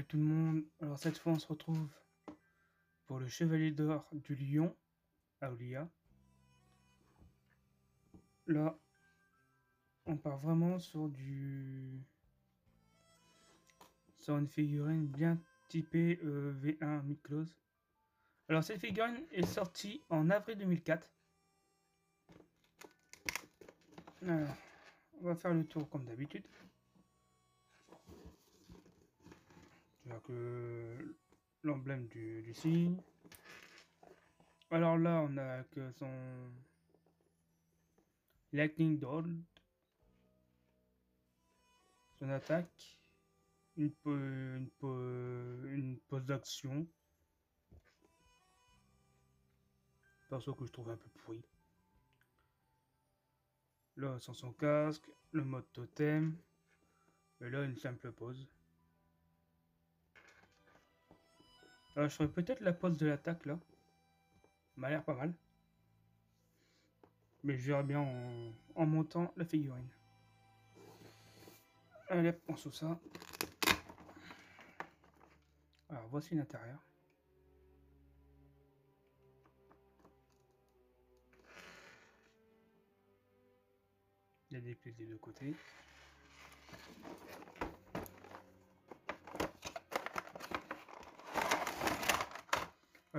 Salut tout le monde, alors cette fois on se retrouve pour le Chevalier d'Or du Lion, Aolia. Là, on part vraiment sur une figurine bien typée V1 mid-close. Alors cette figurine est sortie en avril 2004. Alors, on va faire le tour comme d'habitude. Tu vois que l'emblème du signe. Alors là, on a que son Lightning Doll, son attaque, une pose d'action. Perso que je trouve un peu pourri. Là, sans son casque, le mode totem. Et là, une simple pose. Alors, je ferais peut-être la pose de l'attaque là. M'a l'air pas mal. Mais je verrai bien en montant la figurine. Allez, on sous ça. Alors, voici l'intérieur. Il y a des pièces des deux côtés.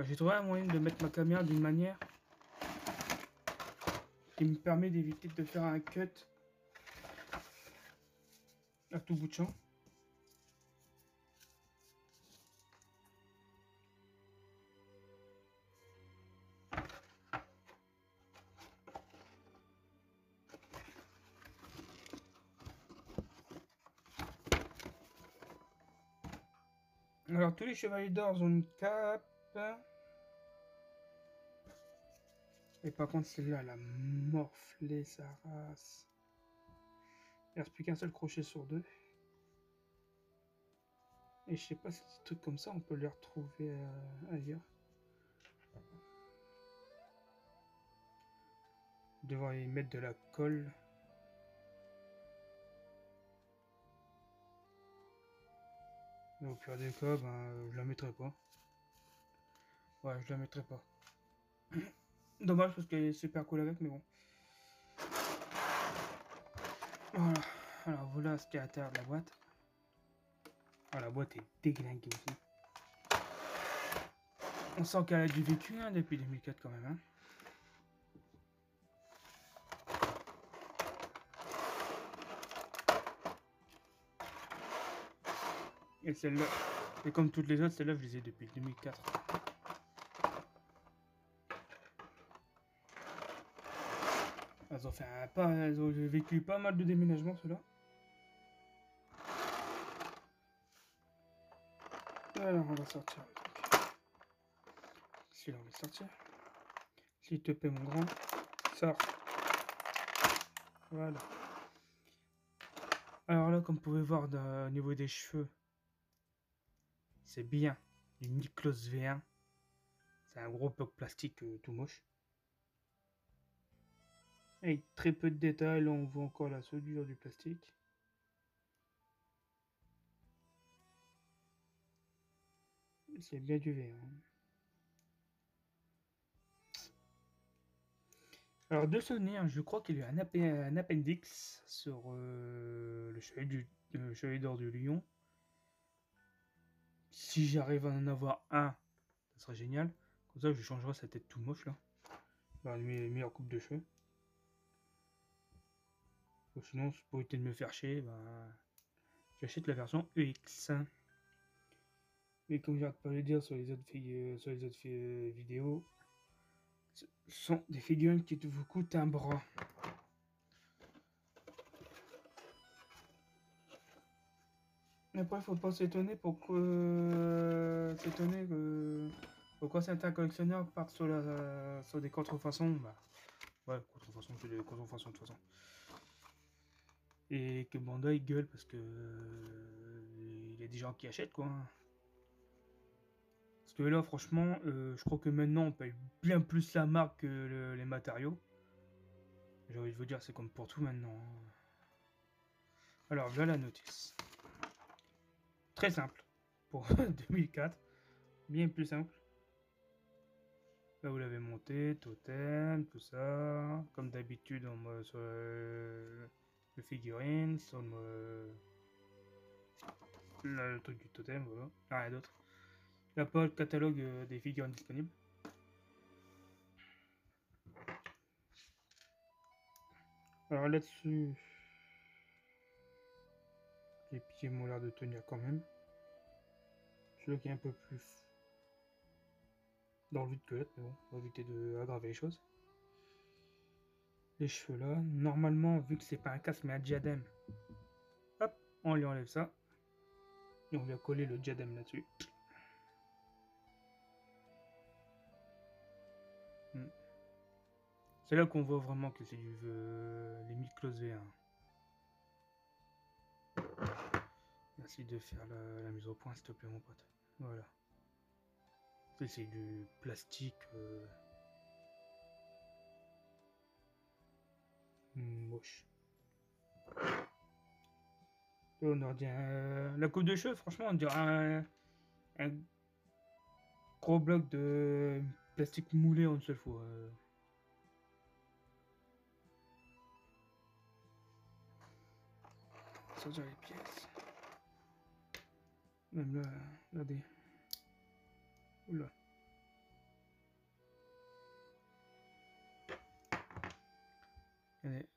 J'ai trouvé un moyen de mettre ma caméra d'une manière qui me permet d'éviter de faire un cut à tout bout de champ. Alors, tous les chevaliers d'or ont une cape. Et par contre, celle-là, elle a morflé sa race. Il reste plus qu'un seul crochet sur deux. Et je sais pas si des trucs comme ça, on peut les retrouver ailleurs. Devoir y mettre de la colle. Mais au pire des cas, ben, je la mettrai pas. Ouais, je la mettrai pas. Dommage parce qu'elle est super cool avec, mais bon. Voilà. Alors voilà ce qu'il y a à l'intérieur de la boîte. Ah, la boîte est déglinguée aussi. On sent qu'elle a du vécu hein, depuis 2004 quand même. Hein. Et celle-là, et comme toutes les autres, celle-là je les ai depuis 2004. Elles ont vécu pas mal de déménagements ceux-là. Alors on va sortir le truc. Celui-là on va sortir. S'il te plaît mon grand, sors. Voilà. Alors là comme vous pouvez voir au niveau des cheveux, c'est bien du Niklos V1. C'est un gros bloc plastique tout moche. Avec très peu de détails, là on voit encore la soudure du plastique. C'est bien du V1. Alors de souvenir, je crois qu'il y a eu un appendix sur le Chevalier d'Or du Lion. Si j'arrive à en avoir un, ça serait génial. Comme ça, je changerai sa tête tout moche là. Bah, une meilleure coupe de cheveux. Ou sinon, pour éviter de me faire chier, bah, j'achète la version EX. Mais comme j'arrête pas de le dire sur les autres vidéos, ce sont des figurines qui vous coûtent un bras. Après, faut pas s'étonner pourquoi certains collectionneurs partent sur des contrefaçons. Bah, ouais, contrefaçons, c'est des contrefaçons de toute façon. Et que Bandai gueule parce que il y a des gens qui achètent quoi. Parce que là, franchement, je crois que maintenant on paye bien plus la marque que les matériaux. J'ai envie de vous dire, c'est comme pour tout maintenant. Alors, voilà la notice. Très simple. pour 2004. Bien plus simple. Là, vous l'avez monté, totem, tout ça. Comme d'habitude, sur le figurine, sur le truc du totem, voilà. Rien d'autre. Il n'y a pas le catalogue des figurines disponibles. Alors là-dessus, les pieds m'ont l'air de tenir quand même. Celui qui est un peu plus dans le vide que l'autre, mais bon, on va éviter d'aggraver les choses. Les cheveux là, normalement, vu que c'est pas un casque mais un diadème, hop, on lui enlève ça. Et on vient coller le diadème là-dessus. C'est là qu'on voit vraiment que c'est du les Miklos V1. Merci de faire la mise au point, s'il te plaît, mon pote. Voilà. C'est du plastique moche. Et on aurait dit la coupe de cheveux, franchement, on dirait un gros bloc de plastique moulé en une seule fois. Sortir les pièces. Même là, regardez. Oula. Allez.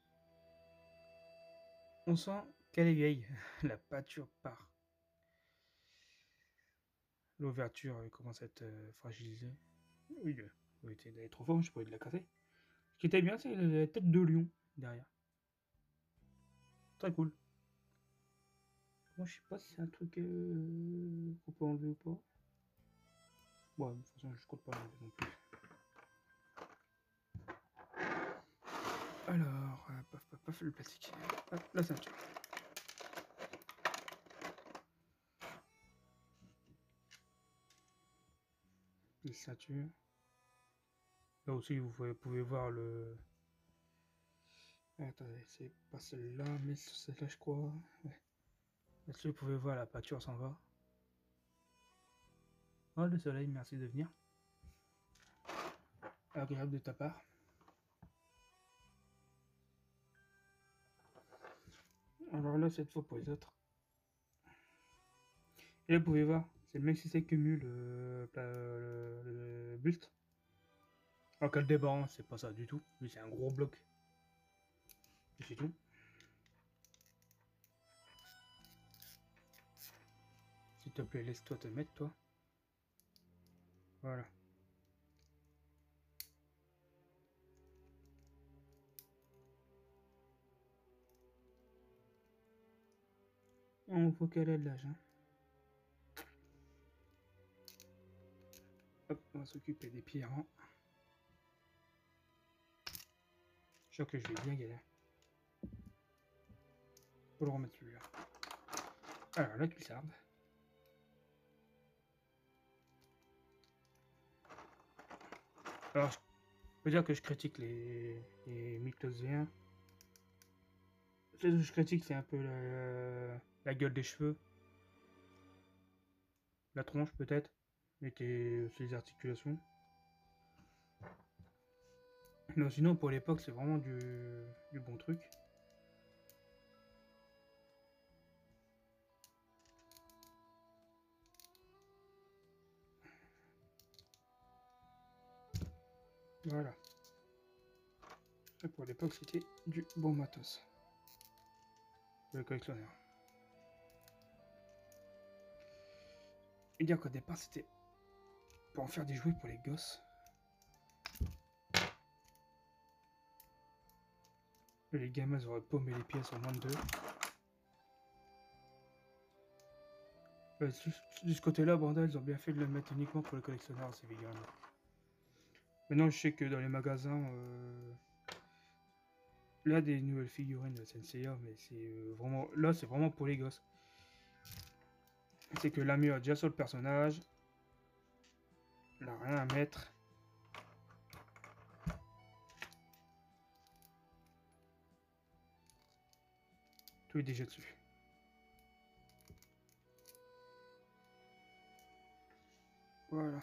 On sent qu'elle est vieille. La pâture part. L'ouverture commence à être fragilisée. Oui, elle est trop forte, je pourrais de la casser. Ce qui était bien, c'est la tête de lion derrière. Très cool. Moi, je sais pas si c'est un truc qu'on peut enlever ou pas. Bon, de toute façon, je compte pas l'enlever non plus. Alors, paf, paf, paf, le plastique. Hop, la ceinture. La ceinture. Là aussi, vous pouvez voir le... Attendez, c'est pas celle-là, mais celle-là, je crois. Ouais. Là-dessus, vous pouvez voir la pâture s'en va. Oh, le soleil, merci de venir. Agréable de ta part. Alors là, cette fois pour les autres. Et là, vous pouvez voir, c'est le même si c'est que mu le buste. Alors qu'elle débarre, c'est pas ça du tout. Lui, c'est un gros bloc. Et c'est tout. S'il te plaît, laisse-toi te mettre, toi. Voilà. On faut qu'elle ait de l'âge. Hein. Hop, on va s'occuper des pierres. Hein. Je sens que je vais bien galérer. Faut le remettre celui-là. Alors, la cuissarde. Alors, je peux dire que je critique les myclosiens. Ce que je critique, c'est un peu la gueule des cheveux. La tronche, peut-être. Et les articulations. Non, sinon, pour l'époque, c'est vraiment du bon truc. Voilà. Et pour l'époque, c'était du bon matos. Le collectionneur. Et dire qu'au départ, c'était pour en faire des jouets pour les gosses. Et les gamins auraient paumé les pièces en moins de deux. De ce côté-là, Bandai, ils ont bien fait de le mettre uniquement pour les collectionneurs, ces figurines. Maintenant, je sais que dans les magasins, là, des nouvelles figurines de Senseiya, mais c'est vraiment... Là, c'est vraiment pour les gosses. C'est que l'ami a déjà sur le personnage. Il n'a rien à mettre. Tout est déjà dessus. Voilà.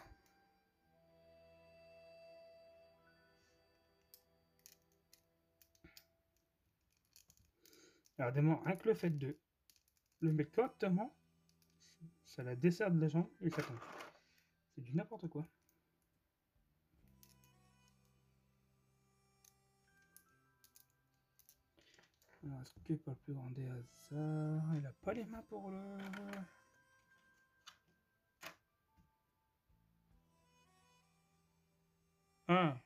Alors, vraiment, rien que le fait de le mettre correctement, ça la dessert de la jambe et ça tombe. C'est du n'importe quoi. Alors, est-ce que pas le plus grand des hasards? Il a pas les mains pour le... Ah.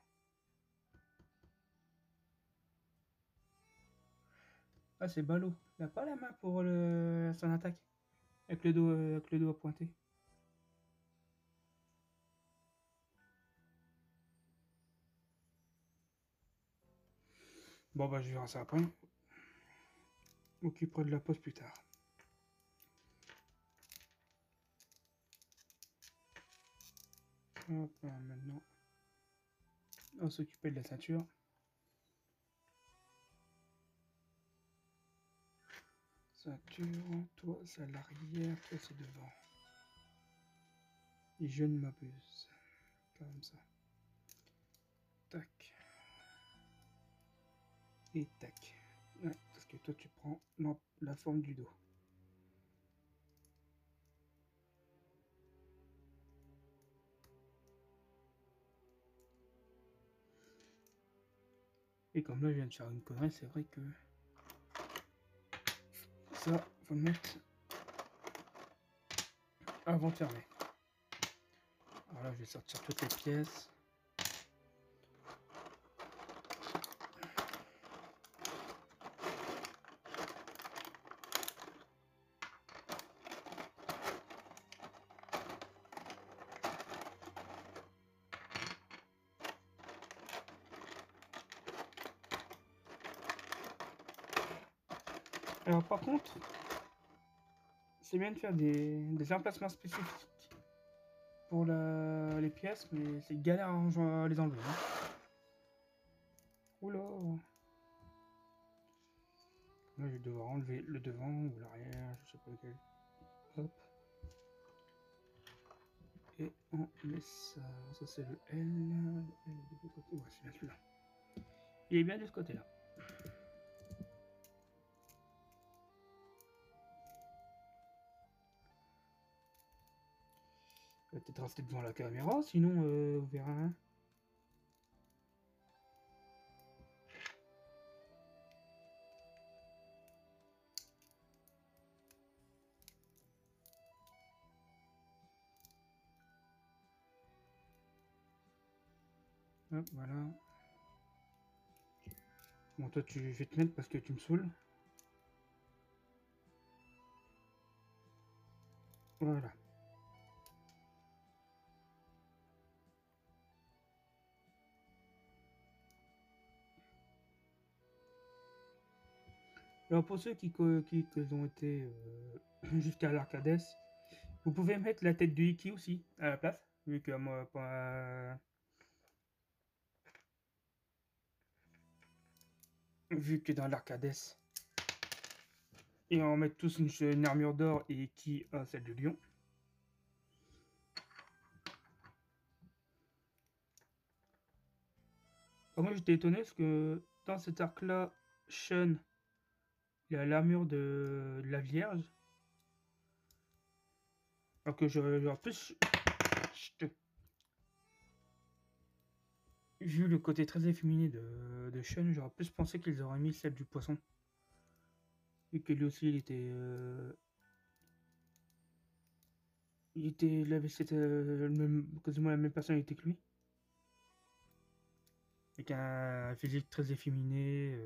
Ah, c'est ballot. Il a pas la main pour son attaque. Avec le dos pointé. Bon, bah, je verrai ça après. M'occuperai de la pause plus tard. Hop, maintenant, on va s'occuper de la ceinture. Ceinture, toi c'est à l'arrière, toi c'est devant. Et je ne m'abuse. Comme ça. Tac. Et tac. Ouais, parce que toi tu prends la forme du dos. Et comme là je viens de faire une connerie, c'est vrai que ça, faut le mettre avant de fermer. Alors là je vais sortir toutes les pièces. Alors par contre, c'est bien de faire des emplacements spécifiques pour les pièces, mais c'est galère à les enlever. Hein. Oula! Là, je vais devoir enlever le devant ou l'arrière, je sais pas lequel. Hop. Et on met ça. Ça, c'est le L. Le L est de l'autre côté. Ouais, c'est bien celui-là. Il est bien de ce côté-là. Va peut-être rester devant la caméra, sinon on verra. Hein. Hop, voilà. Bon, toi, je vais te mettre parce que tu me saoules. Voilà. Alors, pour ceux qui ont été jusqu'à l'Arcades, vous pouvez mettre la tête de Iki aussi à la place, vu que moi, vu que dans l'Arcades, et on met tous une armure d'or et Iki a celle de lion. Moi j'étais étonné parce que dans cet arc-là, Shun, il a l'armure de la Vierge. Alors que j'aurais plus. Vu le côté très efféminé de Shun, j'aurais plus pensé qu'ils auraient mis celle du poisson. Et que lui aussi il avait quasiment la même personnalité que lui. Avec un physique très efféminé.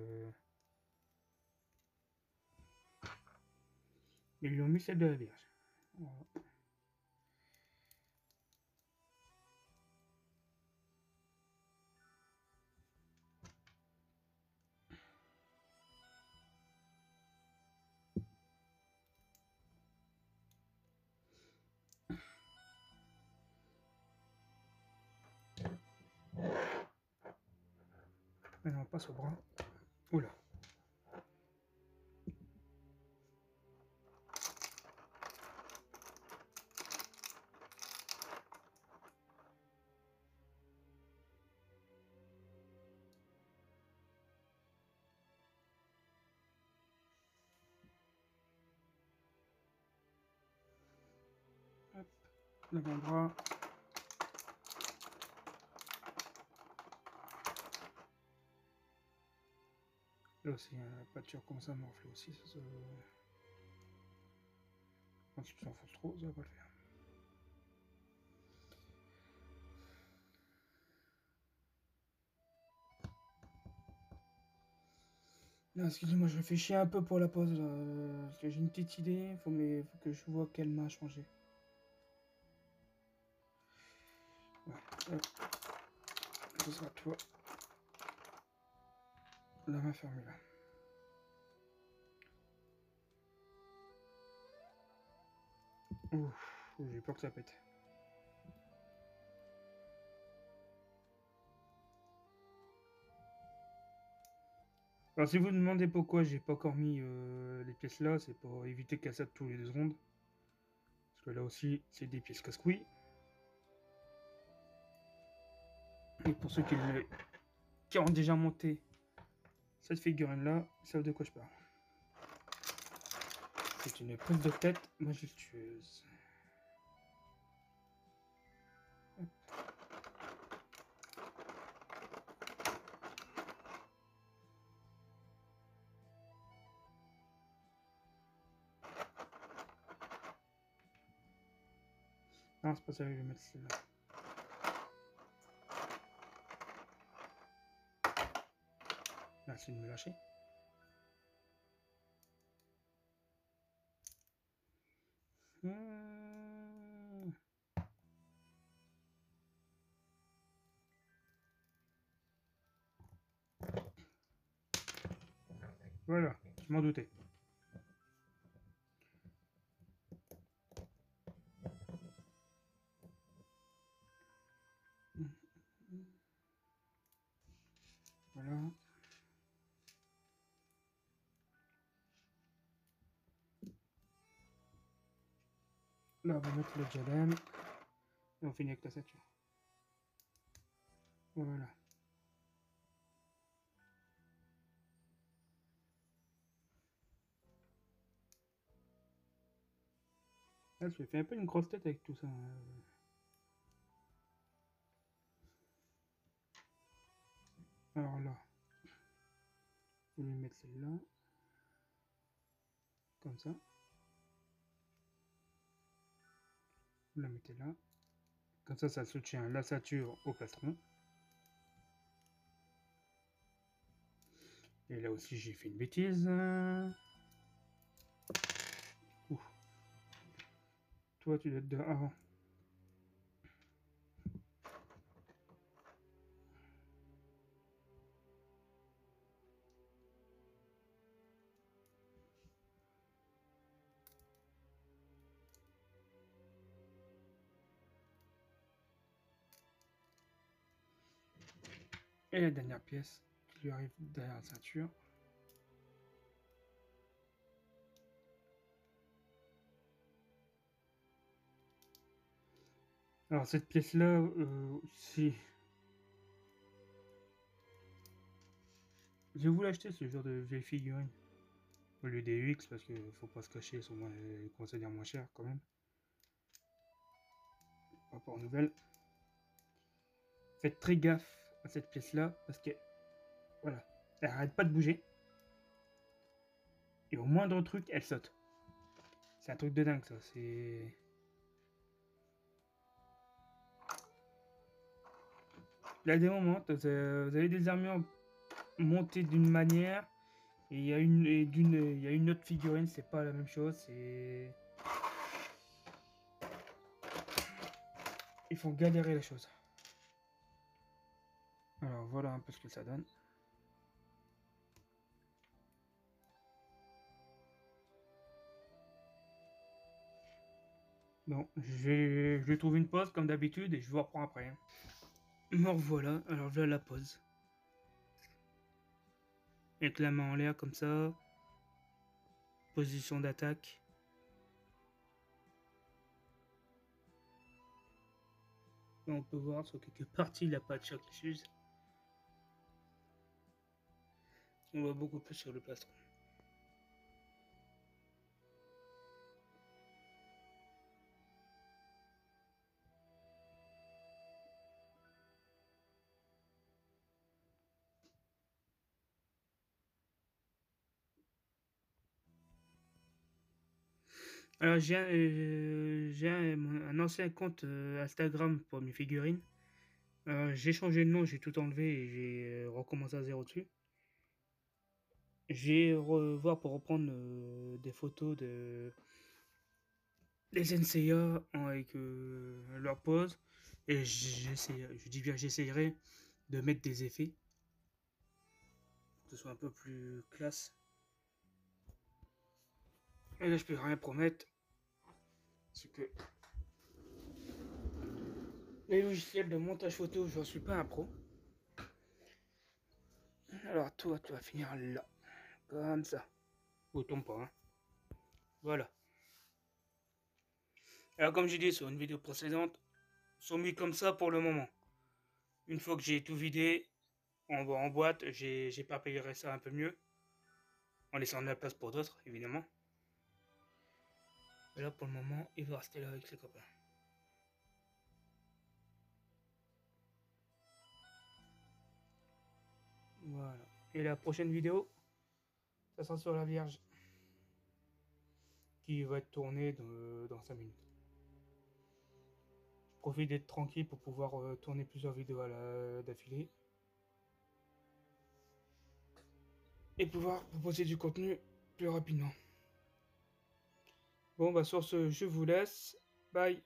Mais ils lui ont mis celle de la Vierge. Voilà. Maintenant on passe au bras. Oula. l'avant-bras. Là aussi, la pâture commence à m'enfler aussi. Ça, quand tu t'enfonces trop, ça va pas le faire. Excusez-moi, je réfléchis un peu pour la pause là, parce que j'ai une petite idée, faut que je vois quelle main changer. Ouais, ce sera toi. La main fermée là. Ouf, j'ai peur que ça pète. Alors si vous vous demandez pourquoi j'ai pas encore mis les pièces là, c'est pour éviter qu'elles sautent tous les 2 secondes. Parce que là aussi, c'est des pièces casse-couilles. Et pour ceux qui ont déjà monté cette figurine là, ils savent de quoi je parle. C'est une prise de tête majestueuse. Non, c'est pas ça, je vais mettre celle-là. Merci de me lâcher. Voilà, je m'en doutais. Voilà. Là, on va mettre le diadème. Et on finit avec la ceinture. Voilà. Là, je fais un peu une grosse tête avec tout ça. Alors là, je vais mettre celle-là. Comme ça. Vous la mettez là. Comme ça soutient la ceinture au plastron. Et là aussi, j'ai fait une bêtise. Ouh. Toi, tu dois être dehors avant. Et la dernière pièce qui lui arrive derrière la ceinture. Alors cette pièce-là, si je voulais acheter ce genre de vieille figurine au lieu des UX parce qu'il faut pas se cacher, elles sont considérées moins chères quand même. Par rapport aux nouvelles. Faites très gaffe à cette pièce-là parce que voilà, elle arrête pas de bouger. Et au moindre truc, elle saute. C'est un truc de dingue ça. C'est. Il y a des moments, vous avez des armures montées d'une manière et il y a une autre figurine, c'est pas la même chose. C'est. Ils font galérer les choses. Alors voilà un peu ce que ça donne. Bon, je vais trouver une pause comme d'habitude et je vous reprends après. Hein. Me revoilà, alors voilà la pause. Avec la main en l'air comme ça. Position d'attaque. Là, on peut voir sur quelques parties la pâture qui s'use. On voit beaucoup plus sur le plastron. Alors j'ai un ancien compte Instagram pour mes figurines. J'ai changé de nom, j'ai tout enlevé et j'ai recommencé à zéro dessus. J'ai revoir pour reprendre des photos des Senseiya avec leur pose. Et je dis bien j'essayerai de mettre des effets, que ce soit un peu plus classe. Et là je peux rien promettre. C'est que les logiciels de montage photo, je ne suis pas un pro. Alors toi, tu vas finir là. Comme ça. Ou tombe pas, hein. Voilà. Alors comme j'ai dit sur une vidéo précédente, sont mis comme ça pour le moment. Une fois que j'ai tout vidé en boîte, j'ai préparé ça un peu mieux. En laissant de la place pour d'autres, évidemment. Et là pour le moment, il va rester là avec ses copains. Voilà. Et la prochaine vidéo, ça sera sur la Vierge. Qui va être tournée dans 5 minutes. Je profite d'être tranquille pour pouvoir tourner plusieurs vidéos d'affilée. Et pouvoir proposer du contenu plus rapidement. Bon, bah sur ce, je vous laisse. Bye.